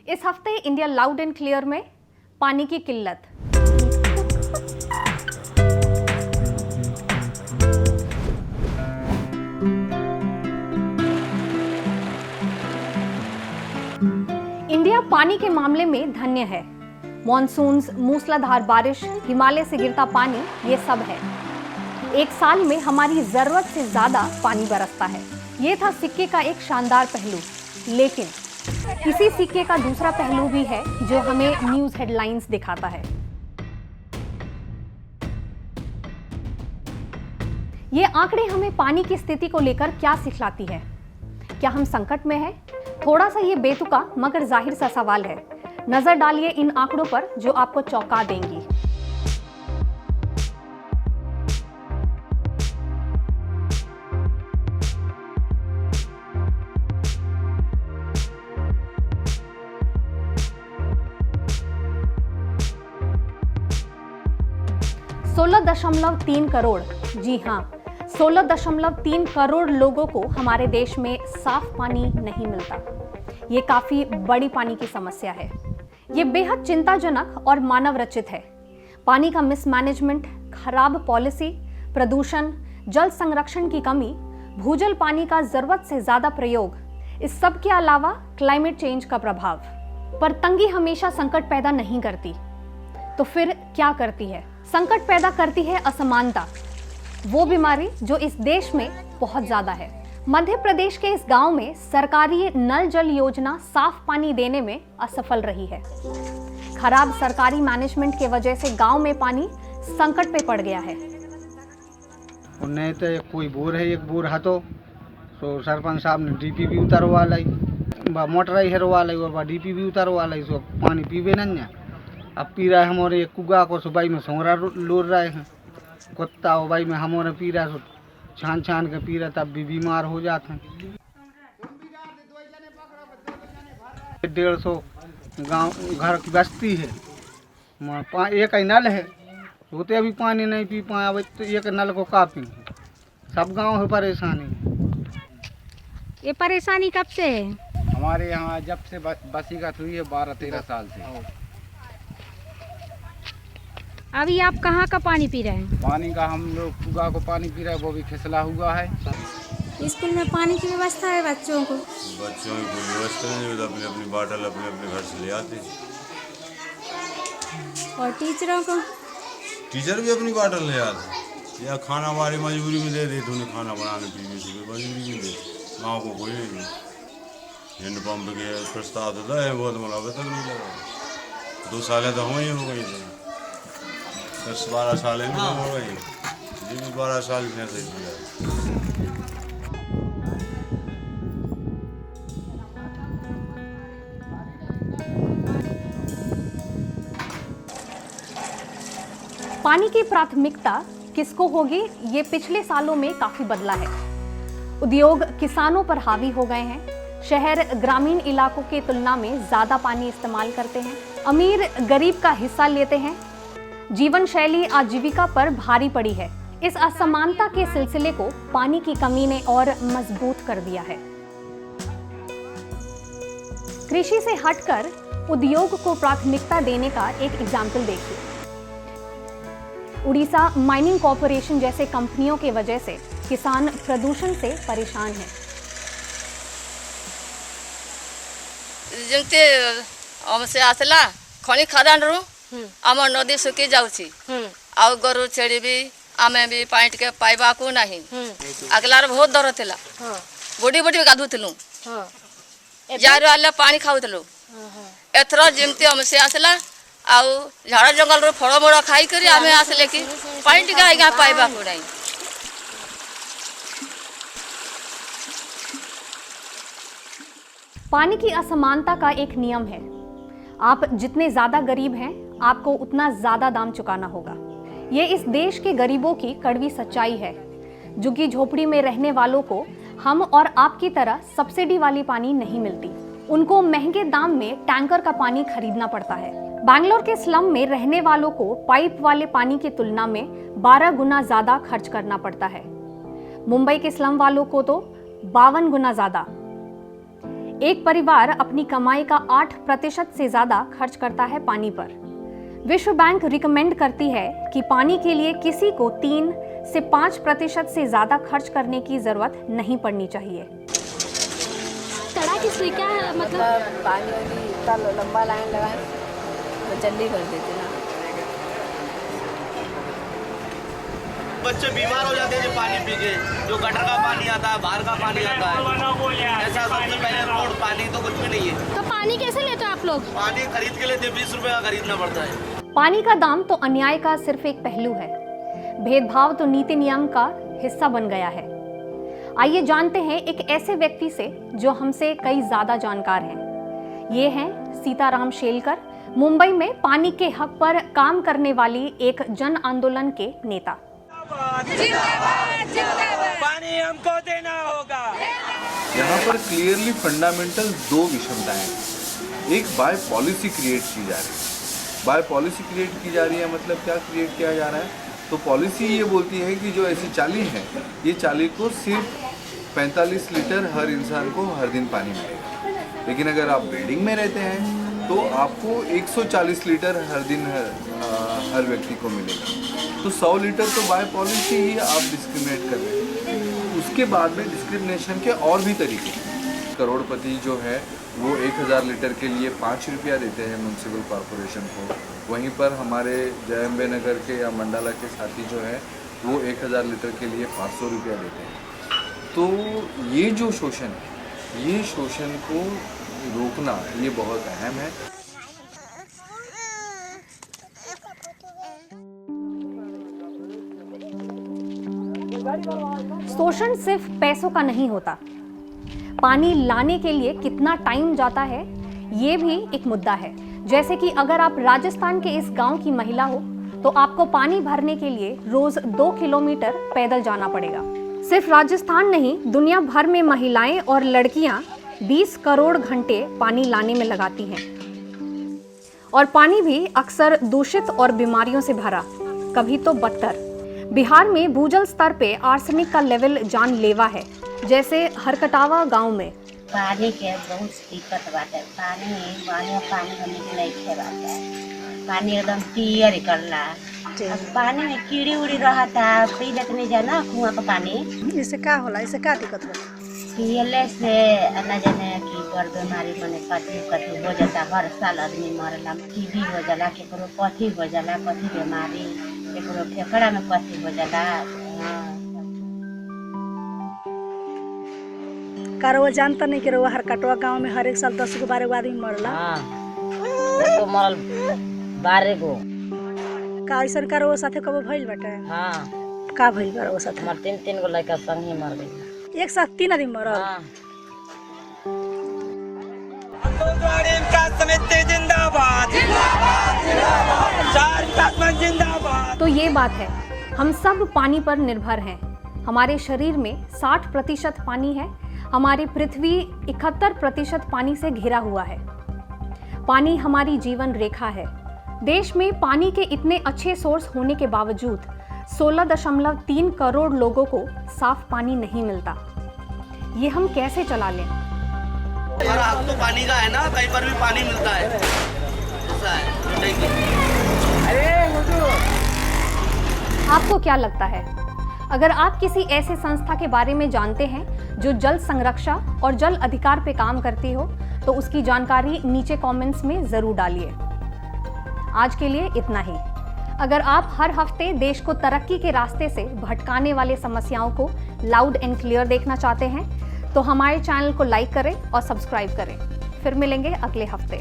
इस हफ्ते India loud and clear में पानी की किल्लत। इंडिया पानी के मामले में धन्य है। मॉनसून्स, मूसलाधार बारिश, हिमालय से गिरता पानी, ये सब है। एक साल में हमारी जरूरत से ज्यादा पानी बरसता है। ये था सिक्के का एक शानदार पहलू। लेकिन इसी सिक्के का दूसरा पहलू भी है जो हमें न्यूज़ हेडलाइंस दिखाता है। ये आंकड़े हमें पानी की स्थिति को लेकर क्या सिखलाती है? क्या हम संकट में हैं? थोड़ा सा ये बेतुका मगर जाहिर सा सवाल है। नजर डालिए इन आंकड़ों पर जो आपको चौंका देंगी। $16.3 करोड़, जी हाँ, 16.3 करोड़ लोगों को हमारे देश में साफ पानी नहीं मिलता। ये काफी बड़ी पानी की समस्या है। ये बेहद चिंताजनक और मानव रचित है। पानी का मिसमैनेजमेंट, खराब पॉलिसी, प्रदूषण, जल संरक्षण की कमी, भूजल पानी का जरूरत से ज्यादा प्रयोग, इस सब के अलावा क्लाइमेट चेंज का प्रभाव। पर तंगी हमेशा संकट पैदा नहीं करती, तो फिर क्या करती है? संकट पैदा करती है असमानता, वो बीमारी जो इस देश में बहुत ज्यादा है। मध्य प्रदेश के इस गांव में सरकारी नल जल योजना साफ पानी देने में असफल रही है। खराब सरकारी मैनेजमेंट की वजह से गांव में पानी संकट पे पड़ गया है। नहीं तो कोई बोर है, एक बोर हतो तो सरपंच साहब ने डीपी भी उतारवा लाई, मोटर ही हेरवा लाई और डीपी भी उतारवा लाई, सो पानी पीवे नहीं। अब पी रहा है हमारे एक कुआ को सुबह में सोरा लोर रहे हैं, कुत्ता वो भाई में हमारे पी रहा है, छान छान के पी रहा, तब भी बीमार हो जाते हैं। 150 गांव घर की बस्ती है, एक ही नल है, होते अभी पानी नहीं पी पाए। अब तो एक नल को काफी, सब गांव है परेशानी। ये परेशानी कब से है? हमारे यहाँ जब से बसीगत हुई है 12-13 साल से। अभी आप कहाँ का पानी पी रहे हैं? पानी का हम लोग कुआ को पानी पी रहे हैं, वो भी खिसला हुआ है। स्कूल में पानी की व्यवस्था है बच्चों को? बच्चों की कोई व्यवस्था नहीं, तो अपनी अपनी बाटल अपने अपने घर से ले आते। और टीचरों को? टीचर भी अपनी बाटल ले आते, या खाना हमारी मजबूरी में दे देते, उन्हें खाना बनाने पीने से मजबूरी में दे। गाँव को कोई नहीं। हैंडपम्प के प्रस्ताव तो है, बहुत बड़ा अभी तक नहीं लगा। 2 साल तो हो गई थे, 10-12 साल में हो गई, 12 साल में ऐसे ही। पानी की प्राथमिकता किसको होगी, ये पिछले सालों में काफी बदला है। उद्योग किसानों पर हावी हो गए हैं। शहर ग्रामीण इलाकों की तुलना में ज्यादा पानी इस्तेमाल करते हैं। अमीर गरीब का हिस्सा लेते हैं। जीवन शैली आजीविका पर भारी पड़ी है। इस असमानता के सिलसिले को पानी की कमी ने और मजबूत कर दिया है। कृषि से हटकर उद्योग को प्राथमिकता देने का एक एग्जाम्पल देखिए। उड़ीसा माइनिंग कॉरपोरेशन जैसे कंपनियों की वजह से किसान प्रदूषण से परेशान हैं। ଯେମିତି ସେ ଆସିଲା ଖଣି ଖାଦାନରୁ ଆମ ନଦୀ ଶୁଖି ଯାଉଛି, ଆଉ ଗୋରୁ ଛେଳି ବି ଆମେ ବି ପାଣି ଟିକେ ପାଇବାକୁ ନାହିଁ। ଆଗଲାର ବହୁତ ଦର ଥିଲା, ବୁଡ଼ି ବୁଡ଼ି ଗାଧୁଥିଲୁ, ଯାରୁ ଆଲେ ପାଣି ଖାଉଥିଲୁ। ଏଥର ଯେମିତି ସେ ଆସିଲା ଆଉ ଝାଡ଼ ଜଙ୍ଗଲରୁ ଫଳମୂଳ ଖାଇକରି ଆମେ ଆସିଲେ କି ପାଣି ଟିକେ ଆଜ୍ଞା ପାଇବାକୁ ନାହିଁ। पानी की असमानता का एक नियम है, आप जितने ज्यादा गरीब हैं आपको उतना ज्यादा दाम चुकाना होगा। ये इस देश के गरीबों की कड़वी सच्चाई है। झुग्गी झोपड़ी में रहने वालों को हम और आपकी तरह सब्सिडी वाली पानी नहीं मिलती। उनको महंगे दाम में टैंकर का पानी खरीदना पड़ता है। बैंगलोर के स्लम में रहने वालों को पाइप वाले पानी की तुलना में 12 गुना ज्यादा खर्च करना पड़ता है। मुंबई के स्लम वालों को तो 52 गुना ज्यादा। एक परिवार अपनी कमाई का 8% से ज्यादा खर्च करता है पानी पर। विश्व बैंक रिकमेंड करती है कि पानी के लिए किसी को 3 से 5% से ज्यादा खर्च करने की जरूरत नहीं पड़नी चाहिए। कड़ा की सुई क्या है मतलब? पानी वाली इतना लंबा लाइन लगाए तो जल्दी भर देते ना। बच्चे बीमार हो जाते हैं जो पानी पी के, जो गटर का पानी आता है, बाहर का पानी आता है। ऐसा सबसे पहले रोड, पानी तो कुछ भी नहीं है। तो पानी कैसे लेते हो आप लोग? पानी खरीद के लेते 20 रुपए का खरीदना पड़ता है। पानी का दाम तो अन्याय का सिर्फ एक पहलू है, भेदभाव तो नीति नियम का हिस्सा बन गया है। आइए जानते हैं एक ऐसे व्यक्ति से जो हमसे कई ज्यादा जानकार हैं। ये हैं सीताराम शेलकर, मुंबई में पानी के हक पर काम करने वाली एक जन आंदोलन के नेता। पानी हमको देना होगा। यहाँ पर क्लियरली फंडामेंटल 2 विषमताएं हैं। एक बाय पॉलिसी क्रिएट की जा रही है। बाय पॉलिसी क्रिएट की जा रही है मतलब क्या क्रिएट किया जा रहा है? तो पॉलिसी ये बोलती है कि जो ऐसी चाली है, ये चाली को सिर्फ 45 लीटर हर इंसान को हर दिन पानी मिलेगा। लेकिन अगर आप बिल्डिंग में रहते हैं तो आपको 140 लीटर हर दिन हर व्यक्ति को मिलेगा। तो 100 लीटर तो बाय पॉलिसी ही आप डिस्क्रिमिनेट कर रहे हैं। उसके बाद में डिस्क्रिमिनेशन के और भी तरीके हैं। करोड़पति जो है वो 1000 लीटर के लिए 5 रुपया देते हैं म्यूनसिपल कॉरपोरेशन को। वहीं पर हमारे जयम्बे नगर के या मंडाला के साथी जो है वो 1000 लीटर के लिए 500 रुपया देते हैं। तो ये जो शोषण है, ये शोषण को रोकना ये बहुत अहम है। शोषण सिर्फ पैसों का नहीं होता, पानी लाने के लिए कितना टाइम जाता है ये भी एक मुद्दा है। जैसे कि अगर आप राजस्थान के इस गांव की महिला हो तो आपको पानी भरने के लिए रोज 2 किलोमीटर पैदल जाना पड़ेगा। सिर्फ राजस्थान नहीं, दुनिया भर में महिलाएं और लड़कियां 20 करोड़ घंटे पानी लाने में लगाती हैं और पानी भी अक्सर दूषित और बीमारियों से भरा, कभी तो बदतर। बिहार में भूजल स्तर पे आर्सेनिक का लेवल जानलेवा है, जैसे हरकटावा गांव में। पानी के बहुत दिक्कत बाटे। पानी निकले बाटे। पानी एकदम पियर निकलला। पानी में कीड़ी उड़ी रहता, पी लेते नहीं जाना कुआं का पानी। इससे क्या होला? इससे क्या दिक्कत होला? पियले से न जाने की बड़ बीमारी मने कथी हो जाता। हर साल आदमी मरला, टीबी हो जाला, केकरो कथी हो जाला, कथी बीमारी, केकरो फेफड़ा में कथी हो जाला। वो जानता नहीं कि हरकटवा गांव में हर एक साल 10 गो 12 गो आदमी मरला। तो मरल 12 गो। का ऐसन वो साथे कबो भइल बाटे? हाँ। का भइल बा वो साथे? मर 3 गो लड़का संग ही मर गई। एक साथ 3 आदमी मरल। हाँ। तो ये बात है, हम सब पानी पर निर्भर हैं। हमारे शरीर में 60% पानी है। हमारी पृथ्वी 71% पानी से घिरा हुआ है। पानी हमारी जीवन रेखा है। देश में पानी के इतने अच्छे सोर्स होने के बावजूद 16.3 करोड़ लोगों को साफ पानी नहीं मिलता। ये हम कैसे चला लें? हर हाथ तो पानी का है ना, कहीं पर भी पानी मिलता है। ऐसा है। आपको क्या लगता है? अगर आप किसी ऐसे संस्था के बारे में जानते हैं जो जल संरक्षण और जल अधिकार पे काम करती हो तो उसकी जानकारी नीचे कमेंट्स में जरूर डालिए। आज के लिए इतना ही। अगर आप हर हफ्ते देश को तरक्की के रास्ते से भटकाने वाले समस्याओं को लाउड एंड क्लियर देखना चाहते हैं तो हमारे चैनल को लाइक करें और सब्सक्राइब करें। फिर मिलेंगे अगले हफ्ते।